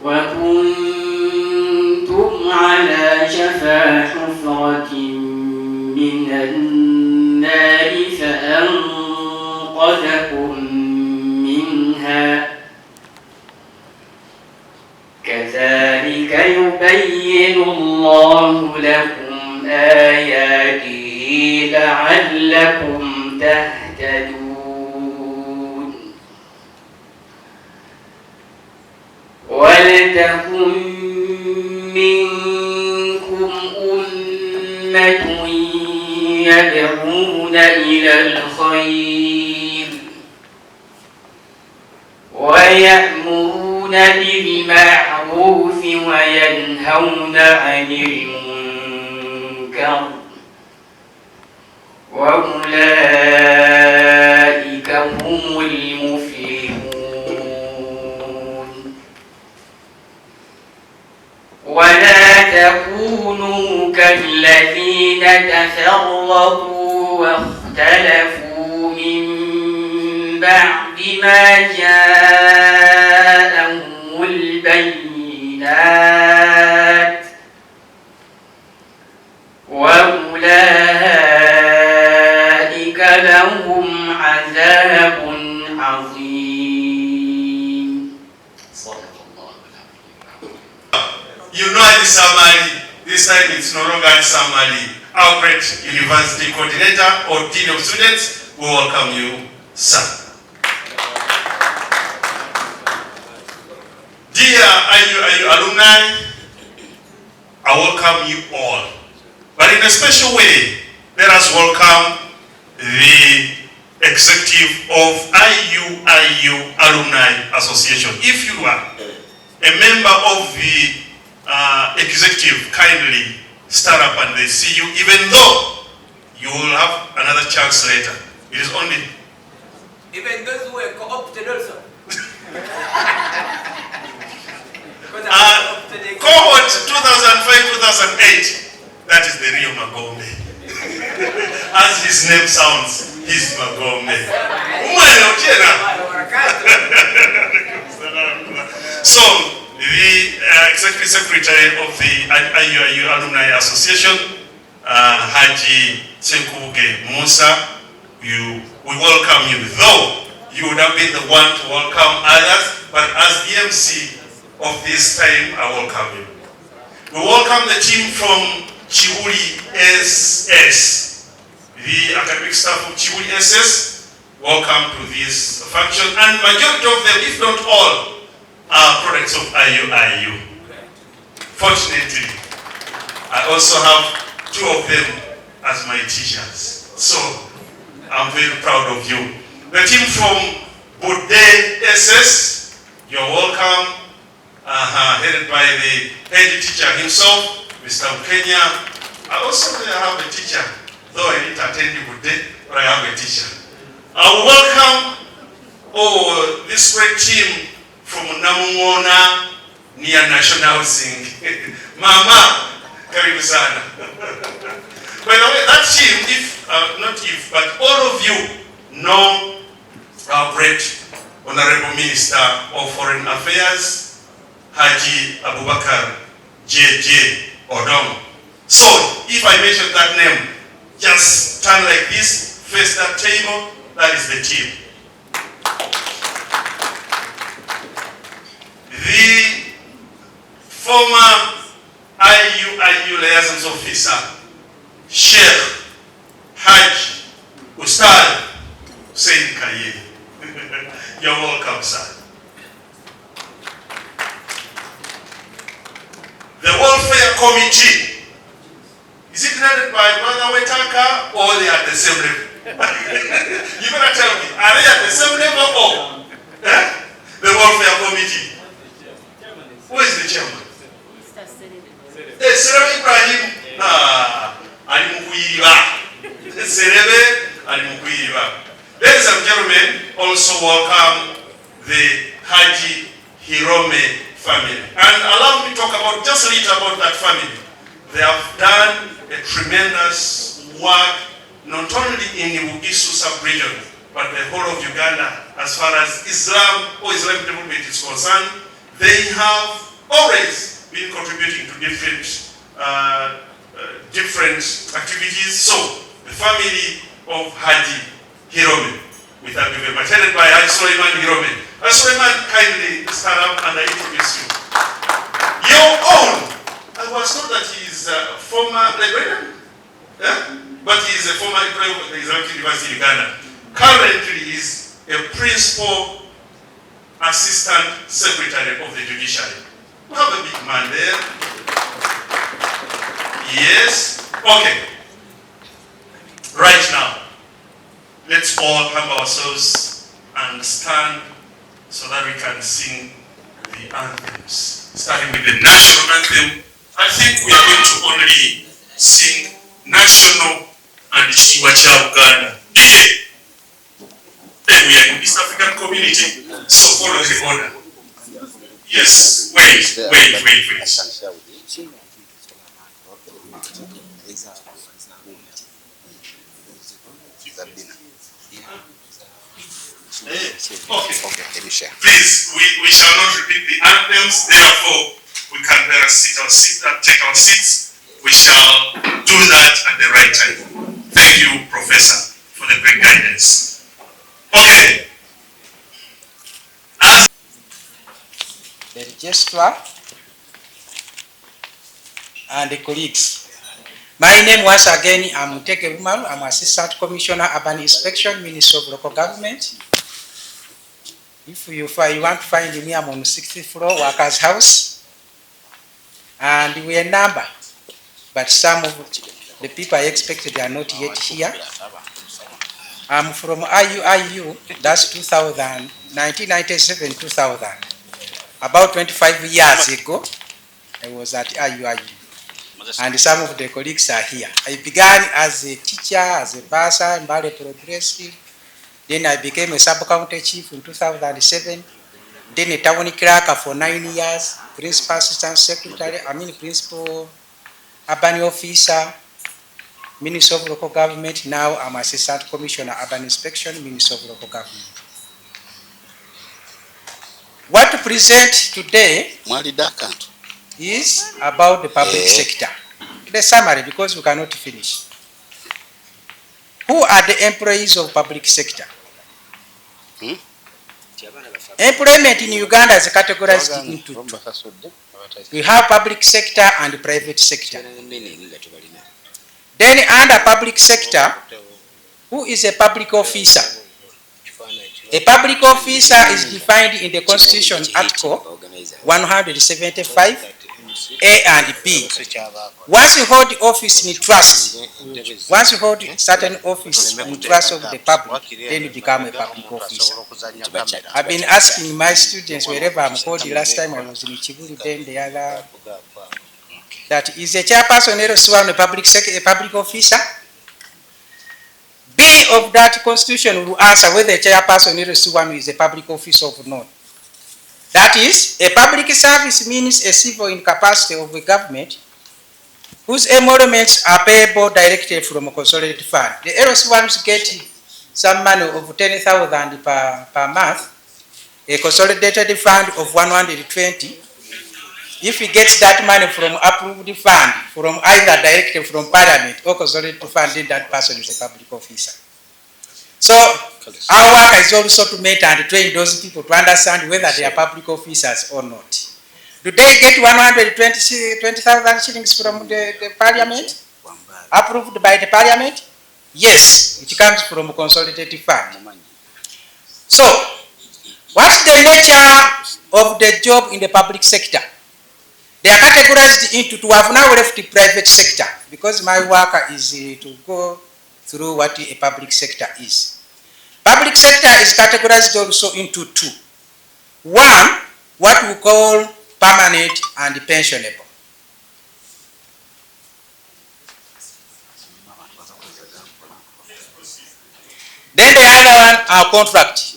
وكنتم على شفا حفرة من النار فأنقذكم منها كذلك يبين الله لكم آياته لعلكم تهتدون ولتكن منكم أمة يدعون إلى الخير ويأمرون بالمعروف وينهون عن المنكر وأولئك هم المفلحون ولا تكونوا كالذين تفرقوا واختلفوا من بعد ما جاءهم البينات وأولئك لهم عذاب عظيم. صدق الله. You know the summary. This time it's no longer a summary. Our great university coordinator or dean of students will welcome you, sir. Dear IUIU alumni, I welcome you all. But in a special way, let us welcome the executive of IUIU Alumni Association. If you are a member of the executive, kindly stand up and they see you, even though you will have another chance later. It is only... Even those who were co-opted also. Cohort 2005-2008, that is the real Magombe. As his name sounds, he's Magombe. So, the Executive Secretary of the IUIU Alumni Association, Haji Sekuge Musa, we welcome you. Though you would have been the one to welcome others, but as the MC of this time, I welcome you. We welcome the team from Chiuli SS, the academic staff of Chiuli SS. Welcome to this function, and majority of them, if not all, are products of IUIU. Fortunately, I also have two of them as my teachers, so I'm very proud of you. The team from Bude SS, you're welcome. Headed by the head teacher himself, Mr. Kenya. I also have a teacher, though I didn't attend you today, but I have a teacher. I welcome this great team from Namungona near National Housing. Mama, karibu sana. By the way, that team, but all of you know our great Honorable Minister of Foreign Affairs, Haji Abubakar J.J. Odom. So, if I mention that name, just stand like this, face that table, that is the team. The former IUIU Liaisons Officer, Sheikh Haji Ustad Hussein Kaye. You're welcome, sir. The Welfare Committee, is it headed by Brother Wetaka or they are at the same level? You better tell me, are they at the same level or the Welfare Committee? Who is the chairman? Serebe Ibrahim. Serebe Alimukuiba. Ladies and gentlemen, also welcome the Haji Hirome family. And allow me to talk about just a little about that family. They have done a tremendous work, not only in the Bugisu sub-region, but the whole of Uganda, as far as Islam or Islamic development is concerned. They have always been contributing to different activities. So the family of Haji Hirome, we thank you very much, headed by Haji Suleiman Hirome. Haji Suleiman, kindly stand up and I introduce you. Your own, I was told that he is a former librarian, but he is a former employee of the Islamic University in Uganda. Currently, he is a principal assistant secretary of the judiciary. We have a big man there. Yes. Okay. Right now, let's all humble ourselves and stand so that we can sing the anthems. Starting with the national anthem, I think we are going to only sing national and Chiwacha Uganda. DJ! Then we are in East African community, so follow the order. Yes, wait. Okay. Please, we shall not repeat the anthems, therefore we can better take our seats. We shall do that at the right time. Thank you, Professor, for the great guidance. Okay. The registrar and the colleagues. My name once again, I'm Ntege Umar. I'm Assistant Commissioner Urban Inspection, Ministry of Local Government. If you want to find me, I'm on the 60th floor, Workers' House. And we are number, but some of the people I expected are not yet here. I'm from IUIU, that's 2000, 1997-2000. About 25 years ago, I was at IUIU. And some of the colleagues are here. I began as a teacher, as a bursar, Mbale Progressive. Then I became a sub-county chief in 2007. Then a town clerk for 9 years, principal assistant secretary, principal urban officer, Minister of Local Government. Now I'm Assistant Commissioner Urban Inspection, Minister of Local Government. What to present today is about the public sector. The summary, because we cannot finish. Who are the employees of public sector? Employment in Uganda is categorized into two. We have public sector and private sector. Then under public sector, who is a public officer? A public officer is defined in the Constitution Article 175 A and B. Once you hold office in trust, once you hold certain office in trust of the public, then you become a public officer. I've been asking my students wherever I'm called. The last time I was in Chiburi, then the other, that is a chairperson a public officer? B of that constitution will answer whether a chairperson is a public officer or not. That is, a public service means a civil incapacity of a government whose emoluments are payable directly from a consolidated fund. The LC1s get some money of 10,000 per month, a consolidated fund of 120. If he gets that money from approved fund, from either directly from parliament or consolidated fund, then that person is a public officer. So our work is also to meet and train those people to understand whether they are public officers or not. Do they get 120,000 shillings from the parliament? Approved by the parliament? Yes, it comes from a consolidated fund. So, what's the nature of the job in the public sector? They are categorized into two. I have now left the private sector because my work is to go through what a public sector is. Public sector is categorized also into two. One, what we call permanent and pensionable. Then the other one are contract.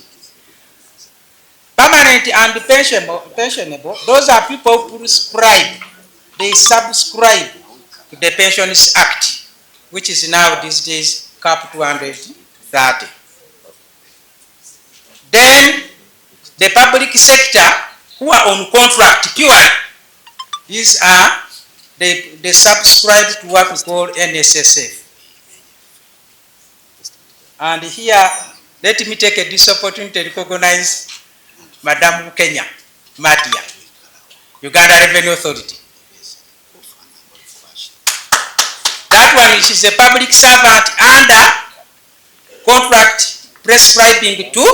Permanent and pensionable, those are people who they subscribe to the Pensions Act, which is now these days cap 230. Then the public sector who are on contract, pure, These are, they subscribe to what we call NSSF. And here, let me take this opportunity to recognize Madam Kenya Madia, Uganda Revenue Authority. That one, she's a public servant under contract prescribing to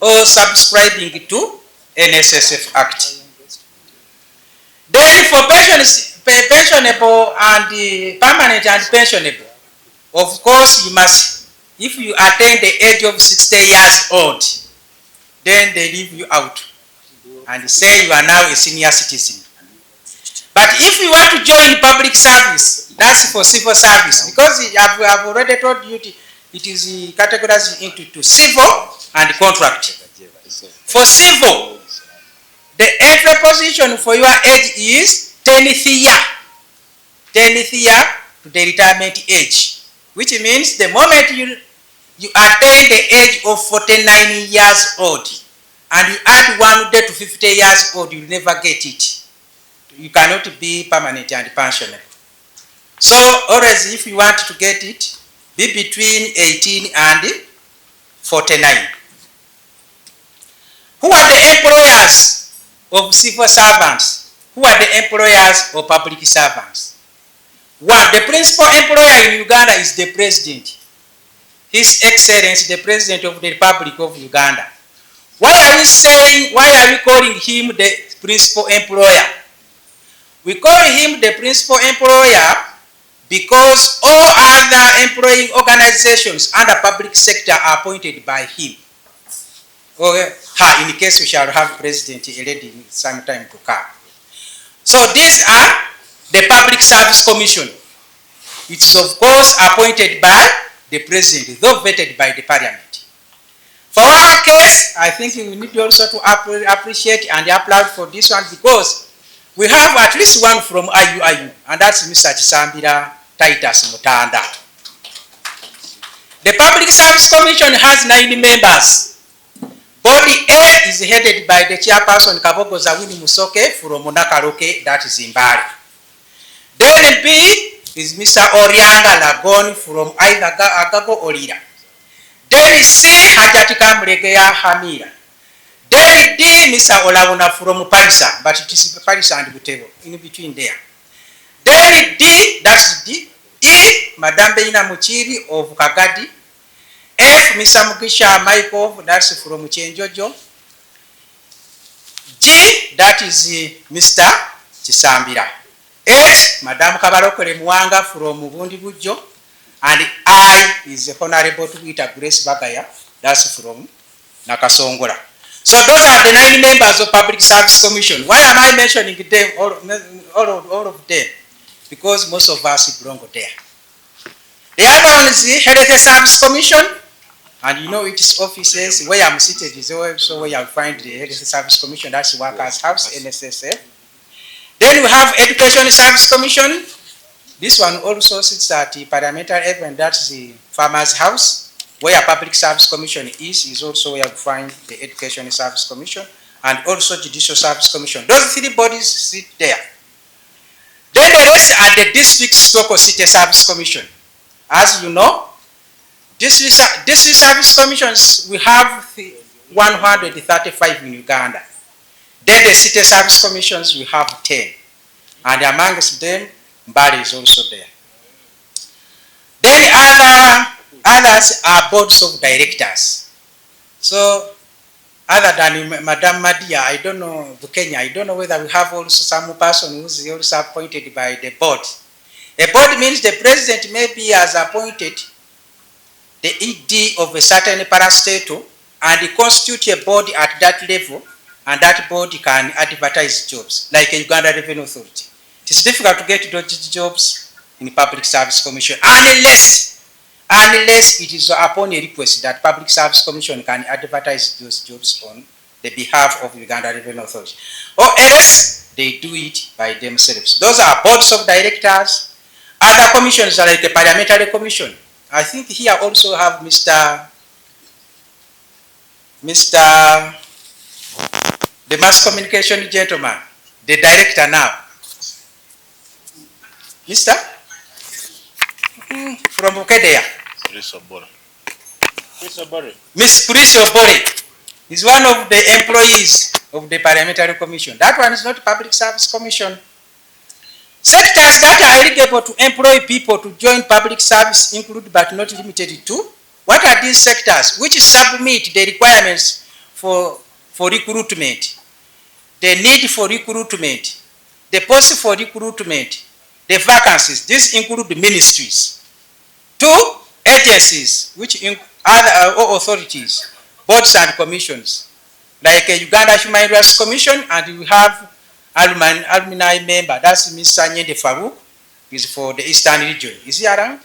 or subscribing to NSSF Act. Then for pensionable and permanent and pensionable, of course you must, if you attain the age of 60 years old, then they leave you out and say you are now a senior citizen. But if you want to join public service, that's for civil service, because I've already told you it is categorized into civil and contract. For civil, the entry position for your age is 10th year. 10th year to the retirement age, which means the moment you attain the age of 49 years old and you add 1 day to 50 years old, you will never get it. You cannot be permanent and pensionable. So always, if you want to get it, be between 18 and 49. Who are the employers of civil servants? Who are the employers of public servants? One, the principal employer in Uganda is the president. His Excellency, the President of the Republic of Uganda. Why are we calling him the principal employer? We call him the principal employer because all other employing organizations under public sector are appointed by him. Or in case we shall have president already sometime to come. So these are the Public Service Commission. It is of course appointed by the president, though vetted by the parliament. For our case, I think we need also to appreciate and applaud for this one, because we have at least one from IUIU, and that's Mr. Chisambira Titus Mutanda. The Public Service Commission has 9 members. Body A is headed by the chairperson Kabogo Zawini Musoke from Nakaroke, that is Zimbabwe. Then B is Mr. Orianga Lagon from either Agago or Lira. Then C, Hajati Kamregeya Hamira. Then D, Mr. Olauna from Parisa, but it is Parisa and Butebo, in between there. Then D, that's D. E, Madame Beina Muchiri of Kagadi. F, Mr. Mugisha Michael, that's from Chenjojo. G, that is Mr. Chisambira. H, Madame Kabarokole Mwanga from Mugundi Bujo. And I is Honorable Tuita Grace Bagaya, that's from Nakasongola. So those are the 9 members of Public Service Commission. Why am I mentioning them, all of them? Because most of us belong there. The other one is the Health Service Commission. And you know its offices, where I'm seated is also where you'll find the Health Service Commission, that's Workers' House, NSSF. Then we have Education Service Commission. This one also sits at the parliamentary event, that's the Farmers' House. Where Public Service Commission is also where you find the Education Service Commission and also Judicial Service Commission. Those 3 bodies sit there. Then the rest are the District or City Service Commission. As you know, District Service Commissions, we have 135 in Uganda. Then the City Service Commissions, we have 10. And amongst them, Mbali is also there. Then others are boards of directors. So, other than Madam Madia, I don't know, Kenya, I don't know whether we have also some person who is also appointed by the board. A board means the president maybe has appointed the ED of a certain parastatal and constitute a board at that level, and that board can advertise jobs, like a Uganda Revenue Authority. It is difficult to get those jobs in the Public Service Commission, unless it is upon a request that Public Service Commission can advertise those jobs on the behalf of Uganda Revenue Authority. Or else, they do it by themselves. Those are boards of directors. Other commissions are like a parliamentary commission. I think here also have Mr. the mass communication gentleman, the director now. Mr. From Ukedea. Miss Chris Obore is one of the employees of the Parliamentary Commission. That one is not Public Service Commission. Sectors that are eligible to employ people to join public service include but not limited to. What are these sectors? Which submit the requirements for recruitment, the need for recruitment, the post for recruitment, the vacancies. These include the ministries. 2, agencies, which other authorities, boards and commissions, like a Uganda Human Rights Commission, and we have alumni member, that's Mr. Nyende Farouk, is for the Eastern region. Is he around?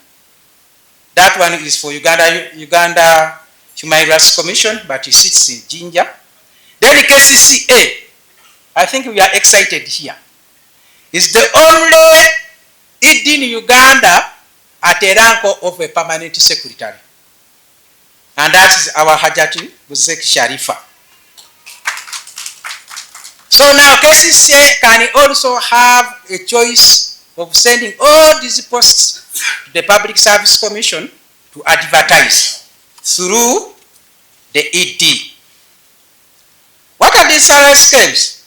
That one is for Uganda Human Rights Commission, but he sits in Jinja. Then the KCCA, I think we are excited here. It's the only ED in Uganda at a rank of a permanent secretary. And that is our Hajati Buzek Sharifa. So now KCCA can also have a choice of sending all these posts to the Public Service Commission to advertise through the ED. What are the salary scales?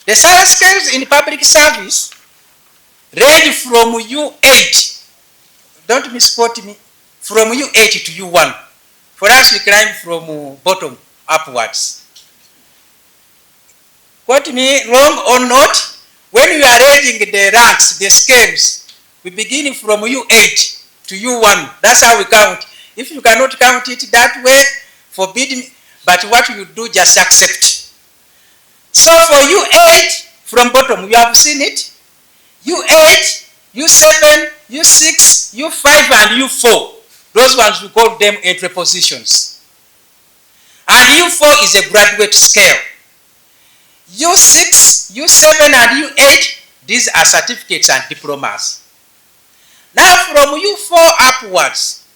The salary scales in public service range from U8, don't misquote me, from U8 to U1. For us, we climb from bottom upwards. Quote me wrong or not, when we are rating the ranks, the scales, we begin from U8 to U1. That's how we count. If you cannot count it that way, forbid me, but what you do, just accept. So for U8, from bottom, you have seen it. U8, U7, U6, U5, and U4. Those ones, we call them entry positions. And U4 is a graduate scale. U6, U7, and U8, these are certificates and diplomas. Now from U4 upwards,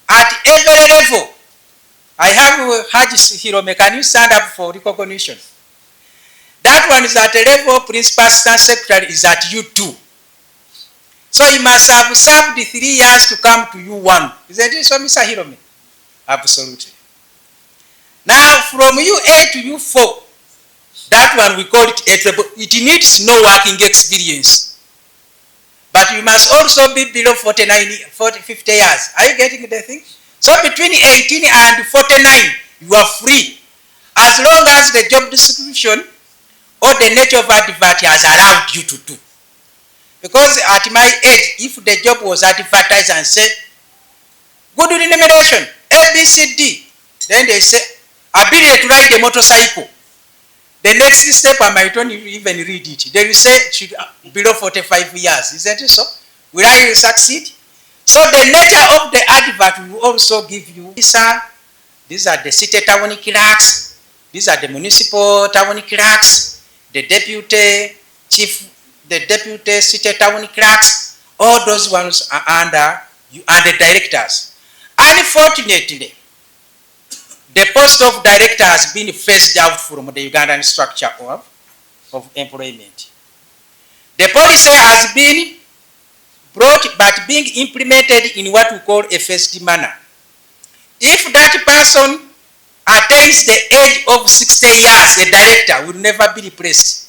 at every level, I have Haji Hirome, can you stand up for recognition? That one is at a level, Principal Assistant Secretary is at U2. So you must have served the 3 years to come to U1. Isn't it so, Mr. Hirome? Absolutely. Now from U8 to U4, that one we call it it needs no working experience. But you must also be below 50 years. Are you getting the thing? So between 18 and 49, you are free. As long as the job description or the nature of advert has allowed you to do. Because at my age, if the job was advertised and said, good remuneration, ABCD, then they say, ability to ride a motorcycle. The next step, I might not even read it. They will say, should below 45 years. Isn't it so? Will I succeed? So the nature of the advert will also give you, these are the city town clerks, these are the municipal town clerks, the deputy chief, the deputy city town clerks, all those ones are under you and the directors. Unfortunately, the post of director has been phased out from the Ugandan structure of employment. The policy has been brought but being implemented in what we call a phased manner. If that person attains the age of 60 years, the director will never be replaced.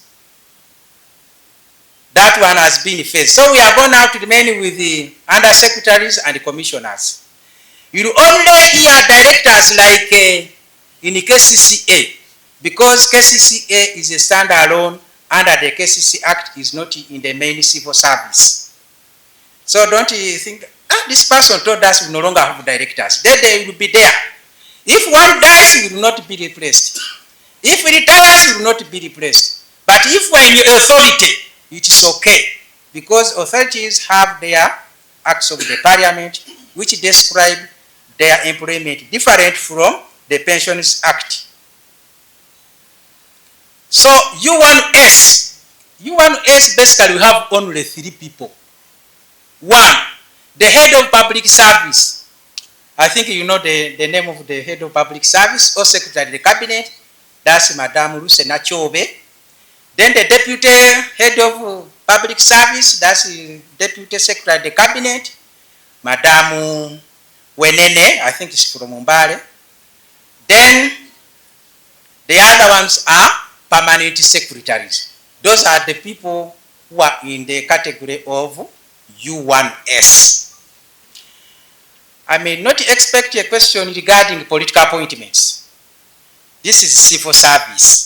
That one has been phased. So we are going now to remain with the undersecretaries and the commissioners. You will only hear directors like in the KCCA, because KCCA is a standalone under the KCC Act, is not in the main civil service. So don't you think, this person told us we no longer have directors. Then they will be there. If one dies, he will not be replaced. If he retires, he will not be replaced. But if we are in authority, it is okay, because authorities have their acts of the parliament which describe their employment different from the Pensions Act. So U1S basically we have only 3 people. 1, the head of public service. I think you know the name of the head of public service or secretary of the cabinet. That's Madame Rusena Chobe. Then the deputy head of public service, that's the deputy secretary of the cabinet, Madam Wenene, I think it's from Umar. Then the other ones are permanent secretaries. Those are the people who are in the category of U1S. I may not expect a question regarding political appointments. This is civil service.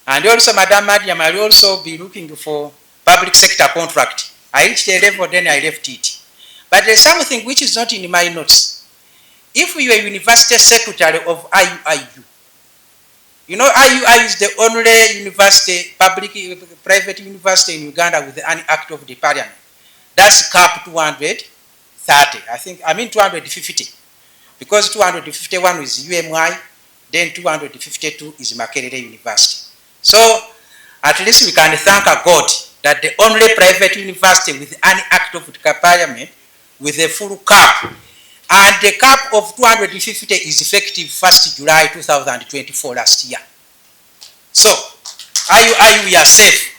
And also, Madam Madiam, I will also be looking for public sector contract. I reached a level, then I left it. But there's something which is not in my notes. If you are a university secretary of IUIU, you know IUIU is the only university, private university in Uganda with an act of the parliament. That's cap 230, I mean 250. Because 251 is UMI, then 252 is Makerere University. So at least we can thank God that the only private university with an act of the parliament with a full cap, and the cap of 250 is effective 1st July 2024 last year. So we are safe.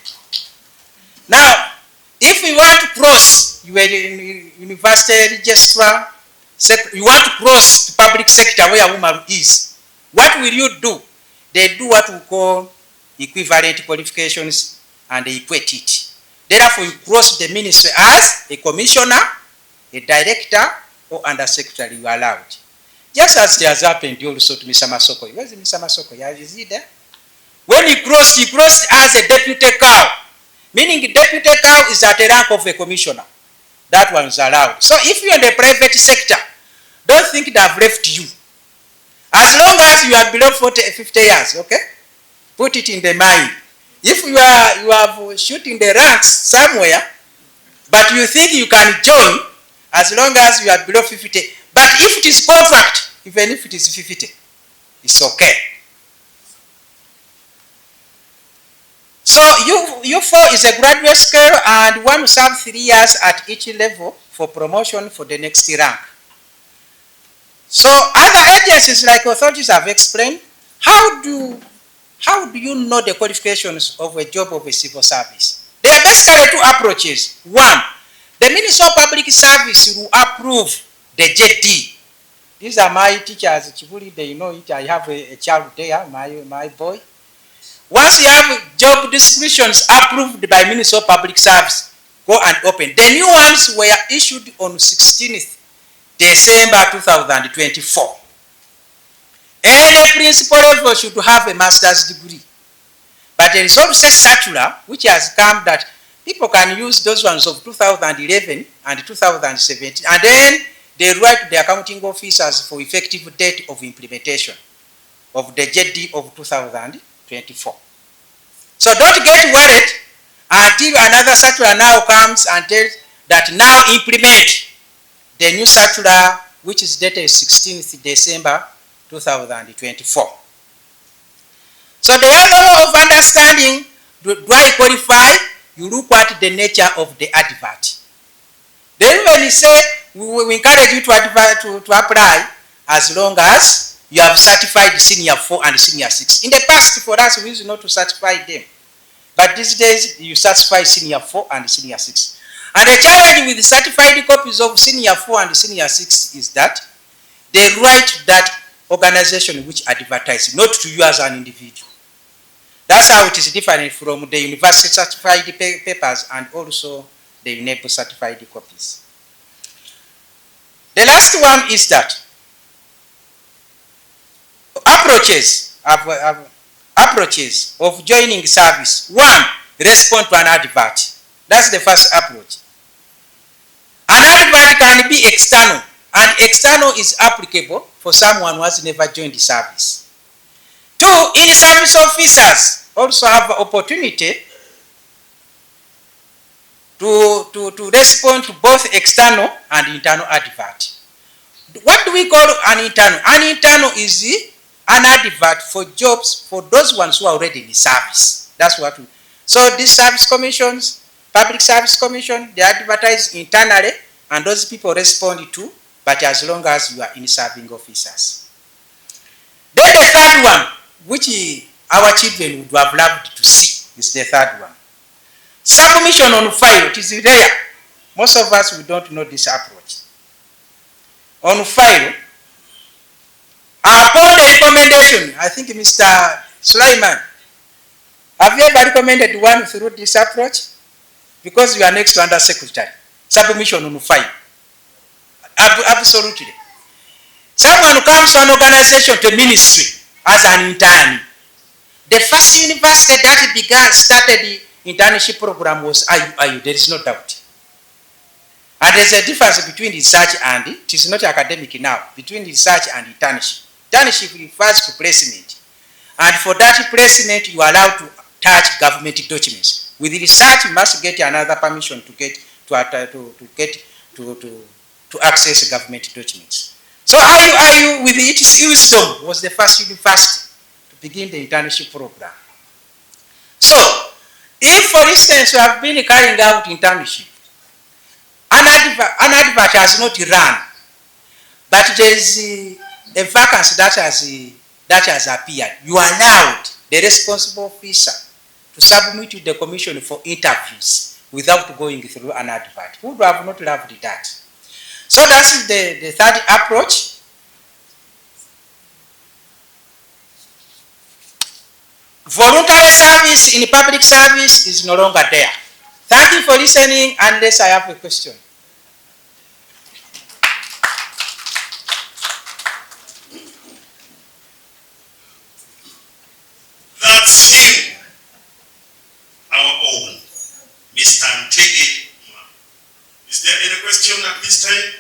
Now, if we want to cross, you are in university registrar, you want to cross to public sector where Umar is, what will you do? They do what we call equivalent qualifications and they equate it. Therefore, you cross the ministry as a commissioner, a director, or under secretary, you are allowed. Just as it has happened also to Mr. Masoko. Where is Mr. Masoko? Is he there? When he crossed as a deputy cow, meaning deputy cow is at the rank of a commissioner. That one is allowed. So if you're in the private sector, don't think they have left you. As long as you are below 50 years, okay? Put it in the mind. If you are shooting the ranks somewhere, but you think you can join, as long as you are below 50. But if it is contract, even if it is 50, it's okay. So U4 is a graduate scale, and one will serve 3 years at each level for promotion for the next rank. So other agencies like authorities have explained, how do you know the qualifications of a job of a civil service? There are basically two approaches. One, the Minister of Public Service will approve the JD. These are my teachers, Chibuli, they know it. I have a child there, my boy. Once you have job descriptions approved by Minister of Public Service, go and open. The new ones were issued on 16th December 2024. Any principal level should have a master's degree. But there is also a circular which has come that people can use those ones of 2011 and 2017, and then they write to the accounting officers for effective date of implementation of the JD of 2024. So don't get worried until another circular now comes and tells that now implement the new circular, which is dated 16th December 2024. So the level of understanding, do I qualify? You look at the nature of the advert. They even say we encourage you to apply as long as you have certified senior 4 and senior 6. In the past, for us, we used not to certify them. But these days, you certify senior 4 and senior 6. And the challenge with the certified copies of senior 4 and senior 6 is that they write that organization which advertise, not to you as an individual. That's how it is different from the university certified papers and also the UNEP certified copies. The last one is that approaches of joining service. One, respond to an advert. That's the first approach. An advert can be external, and external is applicable for someone who has never joined the service. Two, in-service officers also have the opportunity to respond to both external and internal advert. What do we call an internal? An internal is an advert for jobs for those ones who are already in service. That's what we. So these service commissions, public service commission, they advertise internally, and those people respond to, but as long as you are in serving officers. Then the third one, which our children would have loved to see, is the third one. Submission on file, it is rare. Most of us, we don't know this approach. On file, upon the recommendation, I think Mr. Sulaiman, have you ever recommended one through this approach? Because you are next to Under Secretary. Submission on file. Absolutely. Someone who comes to an organization, to a ministry, as an intern. The first university that started the internship program was IUIU, there is no doubt. And there's a difference between research and, it is not academic now, between research and internship. Internship refers to placement. And for that placement, you are allowed to touch government documents. With research, you must get another permission to access government documents. So IUIU, with its wisdom, was the first university to begin the internship program. So, if for instance you have been carrying out internship, an advert has not run, but there is a vacancy that has appeared, you are allowed, the responsible officer, to submit to the commission for interviews without going through an advert. Who would have not loved that? So that's the third approach. Voluntary service in public service is no longer there. Thank you for listening, unless I have a question. That's him, our own, Mr. Ntege. Is there any question at this time?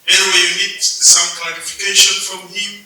Anyway, you need some clarification from him?